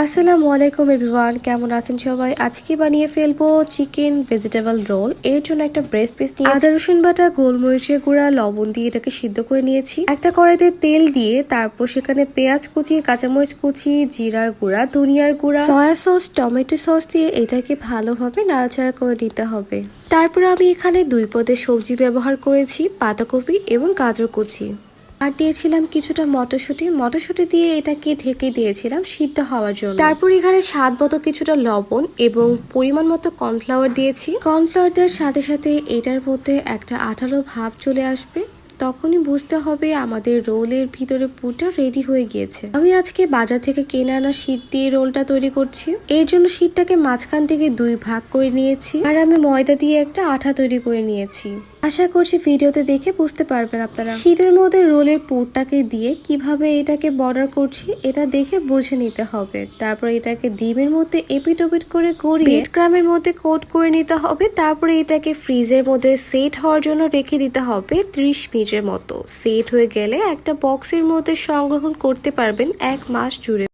আসসালামু আলাইকুম এভরিওয়ান, কেমন আছেন সবাই? আজকে বানিয়ে ফেলবো চিকেন ভেজিটেবল রোল। এর জন্য একটা ব্রেস্ট পিস নিয়ে আদা রসুন বাটা, গোলমরিচের গুঁড়া, লবণ দিয়ে এটাকে সিদ্ধ করে নিয়েছি। একটা কড়াইতে তেল দিয়ে তারপর সেখানে পেঁয়াজ কুচি, কাঁচামরিচ কুচি, জিরার গুঁড়া, ধনিয়ার গুঁড়া, সয়া সস, টমেটো সস দিয়ে এটাকে ভালোভাবে নাড়াচাড়া করে নিতে হবে। তারপর আমি এখানে 2 পদের সবজি ব্যবহার করেছি, পাতাকপি এবং গাজর কুচি। আর দিয়েছিলাম কিছুটা মটরশুঁটি দিয়ে এটাকে ঢেকে দিয়েছিলাম সিদ্ধ হওয়ার জন্য। তারপর এখানে স্বাদ মতো কিছুটা লবণ এবং পরিমাণ মতো কর্নফ্লাওয়ার দিয়েছি। কর্নফ্লাওয়ার দেওয়ার সাথে সাথে এটার মধ্যে একটা আঠালো ভাব চলে আসবে, তখনই বুঝতে হবে আমাদের রোলের ভিতরে পুরটা রেডি হয়ে গিয়েছে। আমি আজকে বাজার থেকে কিনে আনা শীট দিয়ে রোলটা তৈরি করছি। এর জন্য শীটটাকে মাঝখান থেকে 2 ভাগ করে নিয়েছি, আর আমি ময়দা দিয়ে একটা আঠা তৈরি করে নিয়েছি। আশা করছি ভিডিওতে দেখে বুঝতে পারবেন আপনারা। শীটের মধ্যে রোলের পুরটাকে দিয়ে কিভাবে এটাকে বর্ডার করছি এটা দেখে বুঝে নিতে হবে। তারপর এটাকে ডিমের মধ্যে এপিট ওপিট করে গড়িয়ে ব্রেড ক্রামের মধ্যে কোট করে নিতে হবে। তারপরে এটাকে ফ্রিজের মধ্যে সেট হওয়ার জন্য রেখে দিতে হবে 30 মিনিটের মতো। সেট হয়ে গেলে একটা বক্সের মধ্যে সংরক্ষণ করতে পারবেন 1 মাস জুড়ে।